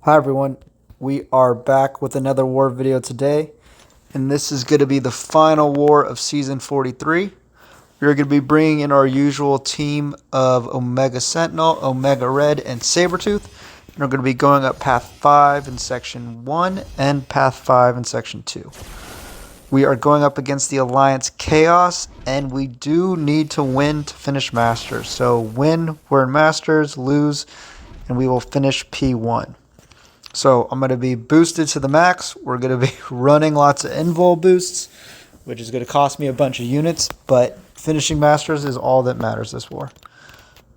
Hi everyone, we are back with another war video today, and this is going to be the final war of Season 43. We're going to be bringing in our usual team of Omega Sentinel, Omega Red, and Sabertooth, and we're going to be going up Path 5 in Section 1 and Path 5 in Section 2. We are going up against the Alliance Chaos, and we do need to win to finish Masters. So win, we're in Masters, lose, and we will finish P1. So I'm going to be boosted to the max. We're going to be running lots of invul boosts, which is going to cost me a bunch of units, but finishing Masters is all that matters this war.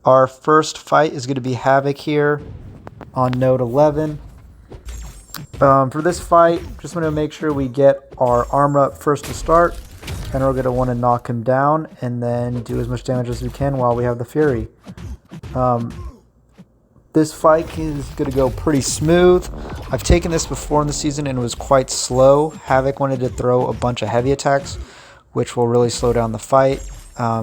Our first fight is going to be Havok here on node 11. For this fight, just want to make sure we get our armor up first to start, and we're going to want to knock him down and then do as much damage as we can while we have the Fury. This fight is going to go pretty smooth. I've taken this before in the season and it was quite slow. Havok wanted to throw a bunch of heavy attacks, which will really slow down the fight.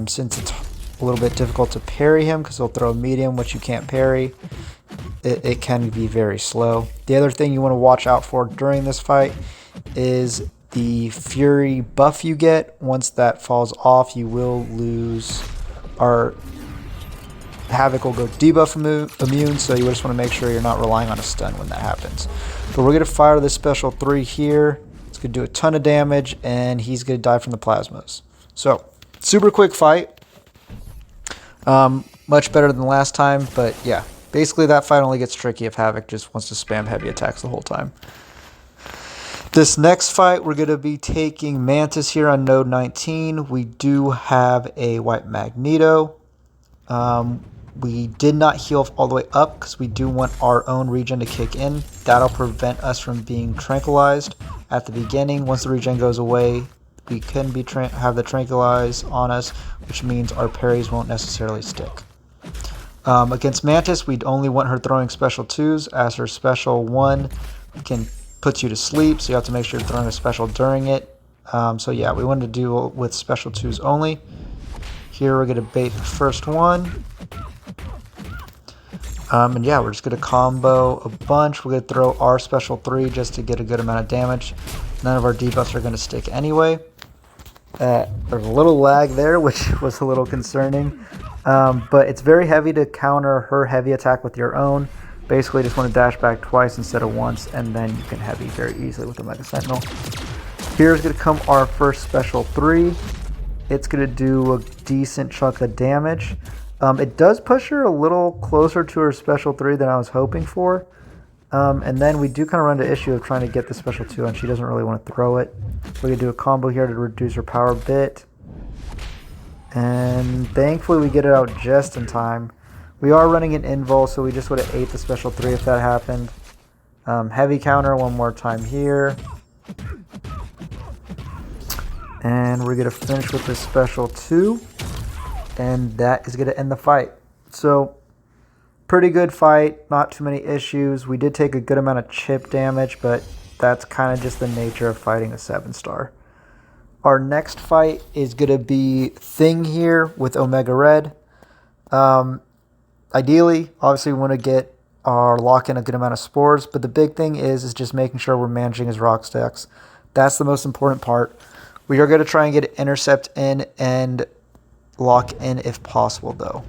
Since it's a little bit difficult to parry him because he'll throw a medium, which you can't parry, it can be very slow. The other thing you want to watch out for during this fight is the Fury buff you get. Once that falls off, you will lose our Havok will go debuff immune, so you just want to make sure you're not relying on a stun when that happens. But we're going to fire this special 3 here. It's going to do a ton of damage, and he's going to die from the plasmas. So, super quick fight. Much better than last time, but yeah. Basically, that fight only gets tricky if Havok just wants to spam heavy attacks the whole time. This next fight, we're going to be taking Mantis here on node 19. We do have a white Magneto. We did not heal all the way up because we do want our own regen to kick in. That'll prevent us from being tranquilized at the beginning. Once the regen goes away, we can be have the tranquilize on us, which means our parries won't necessarily stick. Against Mantis, we'd only want her throwing special 2s, as her special 1 can put you to sleep, so you have to make sure you're throwing a special during it. So yeah, we wanted to do with special 2s only. Here we're going to bait the first one. And yeah, we're just going to combo a bunch. We're going to throw our special 3 just to get a good amount of damage. None of our debuffs are going to stick anyway. There's a little lag there, which was a little concerning. But it's very heavy to counter her heavy attack with your own. Basically, just want to dash back twice instead of once, and then you can heavy very easily with the Omega Sentinel. Here's going to come our first special 3. It's going to do a decent chunk of damage. It does push her a little closer to her special 3 than I was hoping for. And then we do kind of run the issue of trying to get the special 2 and she doesn't really want to throw it. We're going to do a combo here to reduce her power a bit. And thankfully we get it out just in time. We are running an invul, so we just would have ate the special 3 if that happened. Heavy counter one more time here. And we're going to finish with this special 2. And that is going to end the fight. So, pretty good fight. Not too many issues. We did take a good amount of chip damage, but that's kind of just the nature of fighting a 7-star. Our next fight is going to be Thing here with Omega Red. Ideally, obviously we want to get our lock in a good amount of spores, but the big thing is just making sure we're managing his rock stacks. That's the most important part. We are going to try and get intercept in and lock in if possible, though.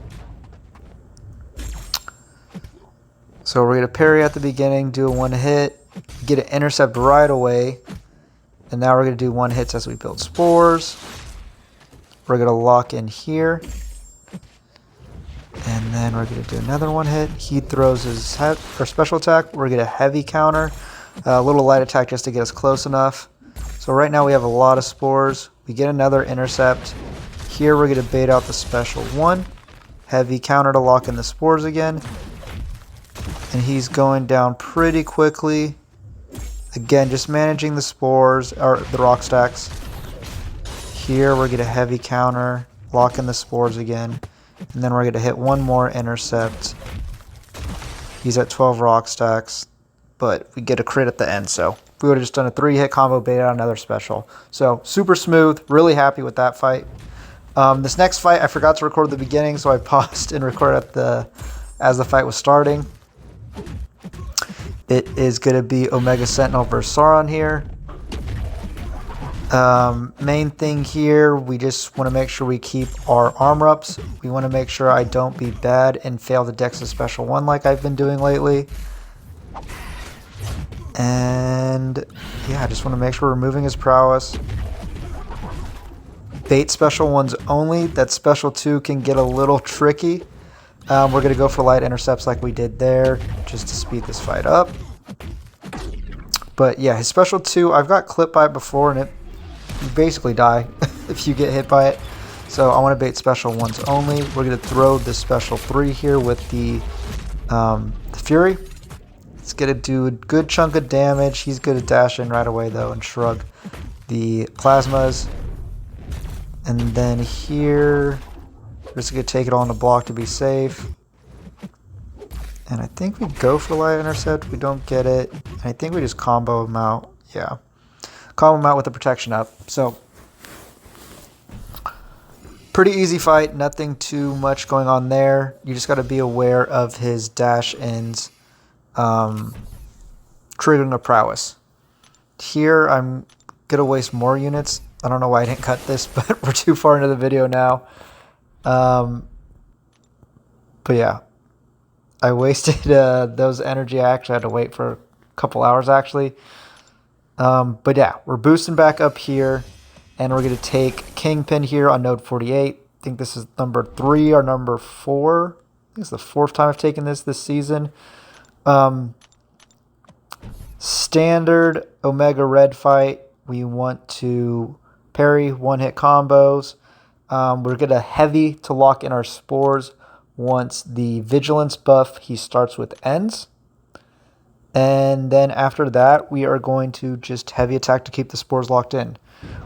So we're going to parry at the beginning, do a 1 hit, get an intercept right away, and now we're going to do 1 hits as we build spores. We're going to lock in here, and then we're going to do another 1 hit. He throws his special attack. We're going to heavy counter, a little light attack just to get us close enough. So right now we have a lot of spores. We get another intercept. Here we're going to bait out the special 1. Heavy counter to lock in the spores again. And he's going down pretty quickly. Again, just managing the spores, or the rock stacks. Here we're going to heavy counter, lock in the spores again. And then we're going to hit 1 more intercept. He's at 12 rock stacks, but we get a crit at the end, so we would have just done a 3-hit combo, bait out another special. So super smooth, really happy with that fight. This next fight, I forgot to record the beginning, so I paused and recorded as the fight was starting. It is going to be Omega Sentinel versus Sauron here. Main thing here, we just want to make sure we keep our armor ups. We want to make sure I don't be bad and fail the Dex of Special 1 like I've been doing lately. And yeah, I just want to make sure we're removing his prowess. Bait Special 1s only. That Special 2 can get a little tricky. We're going to go for light intercepts like we did there, just to speed this fight up. But yeah, his Special 2, I've got clipped by it before, and you basically die if you get hit by it. So I want to bait Special 1s only. We're going to throw the Special 3 here with the Fury. It's going to do a good chunk of damage. He's going to dash in right away, though, and shrug the Plasmas. And then here, we're just going to take it all on the block to be safe. And I think we go for light intercept. We don't get it. And I think we just combo him out. Yeah. Combo him out with the protection up. So, pretty easy fight. Nothing too much going on there. You just got to be aware of his dash ins triggering a prowess. Here, I'm going to waste more units. I don't know why I didn't cut this, but we're too far into the video now. But yeah. I wasted those energy. I actually had to wait for a couple hours, actually. But yeah, we're boosting back up here, and we're going to take Kingpin here on node 48. I think this is number 3 or number 4. I think it's the 4th time I've taken this season. Standard Omega Red fight. We want to parry one-hit combos. We're going to heavy to lock in our spores. Once the vigilance buff he starts with ends. And then after that, we are going to just heavy attack to keep the spores locked in.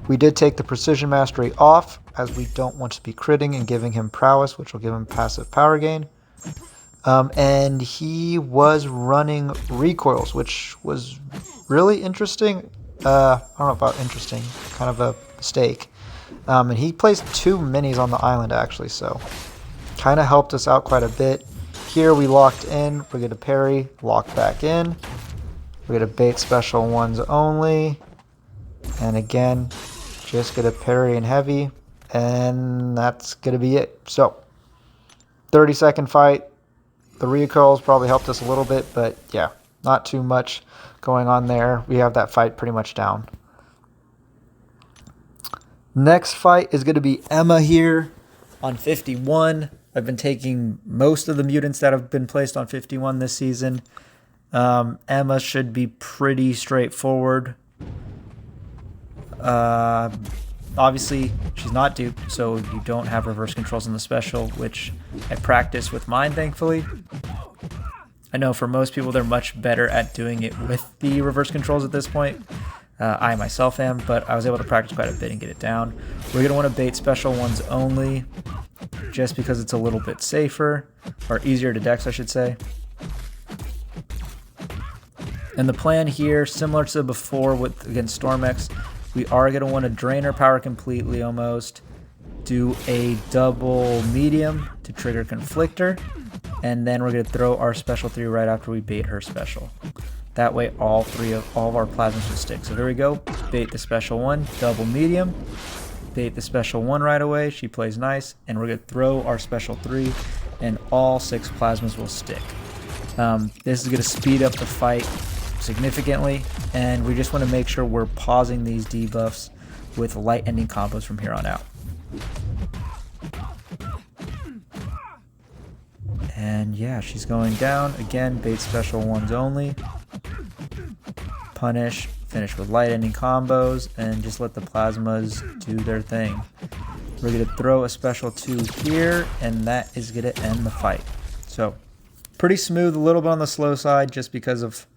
We did take the precision mastery off, as we don't want to be critting and giving him prowess, which will give him passive power gain. And he was running recoils, which was really interesting. I don't know about interesting, kind of a mistake. And he placed 2 minis on the island, actually, so kind of helped us out quite a bit. Here we locked in. We're going to parry, lock back in. We're going to bait Special 1s only. And again, just going to parry and heavy. And that's going to be it. So, 30-second fight. The recoils probably helped us a little bit, but yeah, not too much going on there. We have that fight pretty much down. Next fight is going to be Emma here on 51. I've been taking most of the mutants that have been placed on 51 this season. Emma should be pretty straightforward. Obviously, she's not duped, so you don't have reverse controls in the special, which I practice with mine, thankfully. I know for most people, they're much better at doing it with the reverse controls at this point. I myself am, but I was able to practice quite a bit and get it down. We're going to want to bait Special 1s only, just because it's a little bit safer, or easier to dex, I should say. And the plan here, similar to before against Stormex, we are going to want to drain our power completely almost, do a double medium to trigger Conflictor, and then we're going to throw our Special 3 right after we bait her special. That way all of our plasmas will stick. So there we go, bait the Special 1, double medium, bait the Special 1 right away, she plays nice, and we're going to throw our Special 3, and all 6 plasmas will stick. This is going to speed up the fight significantly, and we just want to make sure we're pausing these debuffs with light ending combos from here on out. And yeah, she's going down. Again, bait Special 1s only. Punish, finish with light ending combos, and just let the plasmas do their thing. We're going to throw a Special 2 here, and that is going to end the fight. So, pretty smooth, a little bit on the slow side, just because of,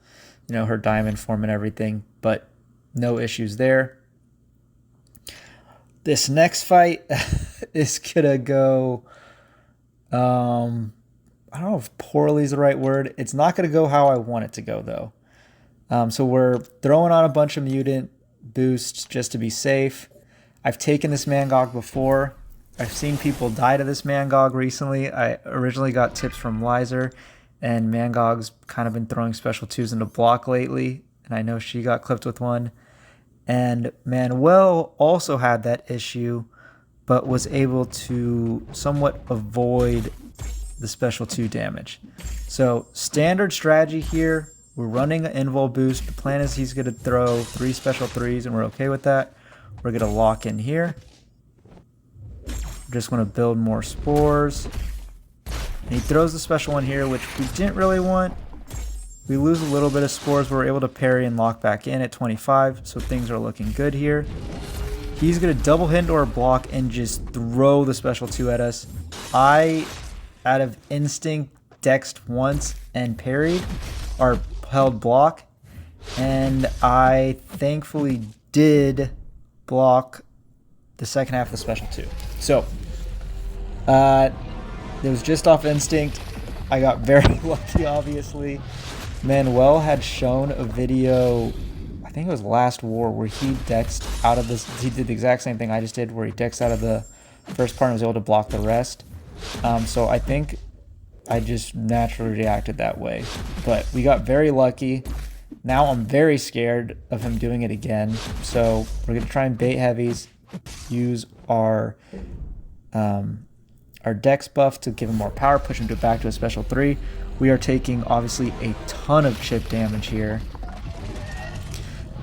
you know, her diamond form and everything, but no issues there. This next fight is going to go, I don't know if poorly is the right word. It's not going to go how I want it to go, though. So we're throwing on a bunch of mutant boosts just to be safe. I've taken this Mangog before. I've seen people die to this Mangog recently. I originally got tips from Lizer, and Mangog's kind of been throwing special twos into block lately, and I know she got clipped with one. And Manuel also had that issue, but was able to somewhat avoid the special 2 damage. So standard strategy here, we're running an invul boost. The plan is he's going to throw 3 special 3s, and we're okay with that. We're going to lock in here. Just want to build more spores. And he throws the special one here, which we didn't really want. We lose a little bit of spores, but we're able to parry and lock back in at 25, so things are looking good here. He's going to double hit into our block and just throw the special 2 at us. I, out of instinct, dexed once and parried, or held block, and I thankfully did block the second half of the special 2. So, it was just off instinct. I got very lucky, obviously. Manuel had shown a video, I think it was last war, where he dexed out of this. He did the exact same thing I just did, where he dexed out of the first part and was able to block the rest. So I think I just naturally reacted that way. But we got very lucky. Now I'm very scared of him doing it again. So we're going to try and bait heavies, use our dex buff to give him more power, push him back to a special 3. We are taking, obviously, a ton of chip damage here.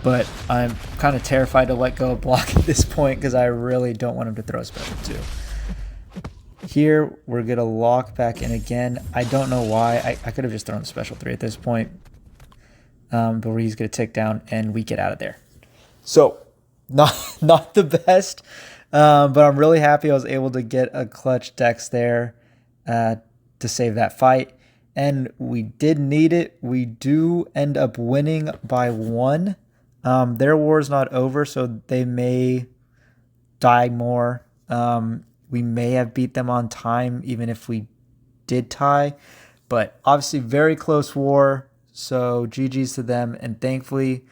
But I'm kind of terrified to let go of block at this point because I really don't want him to throw a special 2. Here, we're going to lock back in again. I don't know why. I could have just thrown a special 3 at this point. But he's going to tick down and we get out of there. So, not the best. But I'm really happy I was able to get a clutch dex there to save that fight. And we did need it. We do end up winning by 1. Their war is not over, so they may die more. We may have beat them on time, even if we did tie. But obviously, very close war. So GG's to them. And thankfully,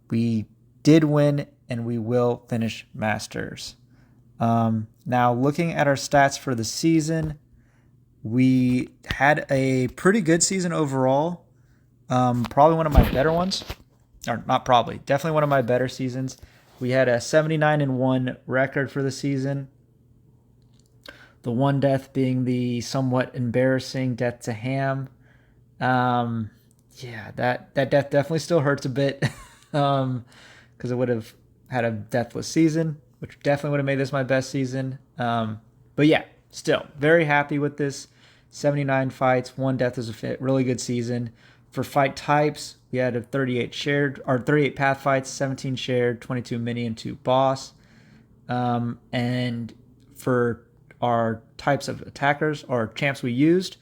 we did win, and we will finish Masters. Now, looking at our stats for the season, we had a pretty good season overall. Probably one of my better ones. Or not probably, definitely one of my better seasons. We had a 79-1 record for the season. The one death being the somewhat embarrassing death to Ham. Yeah, that death definitely still hurts a bit. Because it would have had a deathless season, which definitely would have made this my best season. But yeah, still very happy with this. 79 fights, 1 death is a really good season. For fight types, we had a 38 path fights, 17 shared, 22 mini, and 2 boss. And for our types of attackers or champs we used,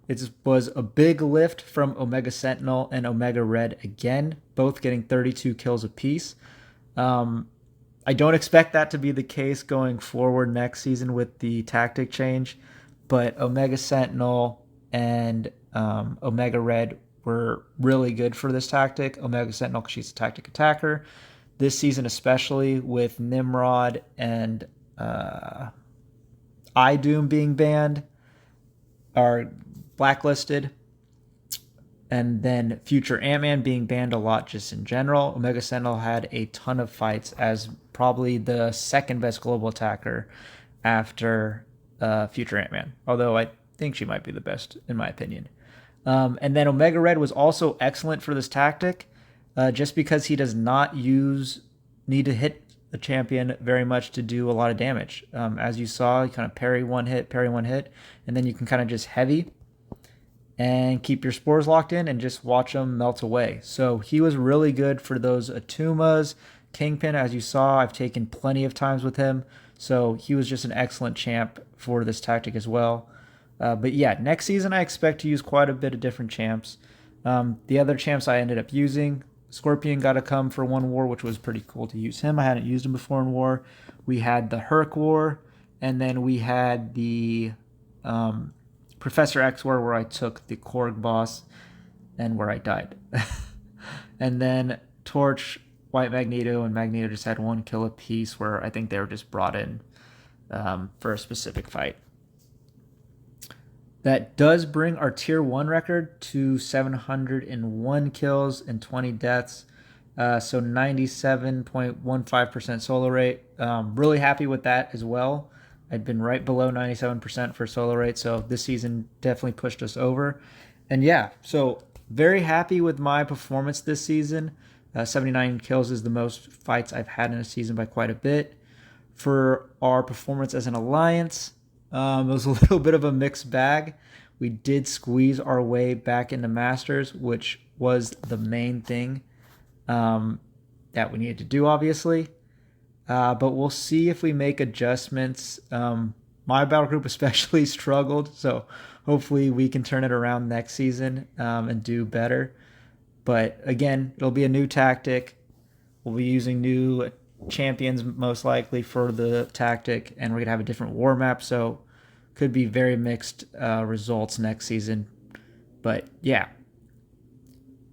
it was a big lift from Omega Sentinel and Omega Red again, both getting 32 kills apiece. I don't expect that to be the case going forward next season with the tactic change, but Omega Sentinel and Omega Red were really good for this tactic. Omega Sentinel, because she's a tactic attacker. This season especially, with Nimrod and iDoom being banned, are blacklisted, and then Future Ant-Man being banned a lot just in general. Omega Sentinel had a ton of fights as probably the second best global attacker after Future Ant-Man, although I think she might be the best in my opinion. And then Omega Red was also excellent for this tactic, just because he does not need to hit the champion very much to do a lot of damage. As you saw, you kind of parry one hit, and then you can kind of just heavy and keep your spores locked in and just watch them melt away. So he was really good for those Atumas. Kingpin, as you saw, I've taken plenty of times with him, so he was just an excellent champ for this tactic as well. But yeah, next season I expect to use quite a bit of different champs. The other champs I ended up using, Scorpion got to come for one war, which was pretty cool to use him. I hadn't used him before in war. We had the Herc war, and then we had the Professor X war where I took the Korg boss and where I died. And then Torch, White Magneto, and Magneto just had 1 kill apiece, where I think they were just brought in for a specific fight. That does bring our tier 1 record to 701 kills and 20 deaths. So 97.15% solo rate. Really happy with that as well. I'd been right below 97% for solo rate, so this season definitely pushed us over. And yeah, so very happy with my performance this season. 79 kills is the most fights I've had in a season by quite a bit. For our performance as an alliance, it was a little bit of a mixed bag. We did squeeze our way back into Masters, which was the main thing that we needed to do, obviously. But we'll see if we make adjustments. My battle group especially struggled, so hopefully we can turn it around next season and do better. But again, it'll be a new tactic. We'll be using new champions most likely for the tactic, and we're going to have a different war map, so could be very mixed results next season. But yeah.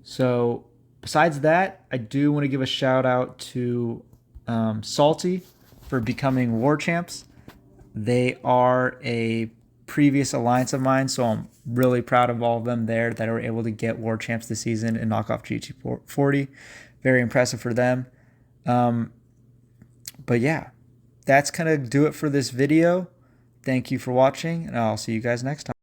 So besides that, I do want to give a shout out to Salty for becoming war champs. They are a previous alliance of mine, so I'm really proud of all of them there that are able to get war champs this season and knock off GT40. Very impressive for them. But yeah, that's going to do it for this video. Thank you for watching, and I'll see you guys next time.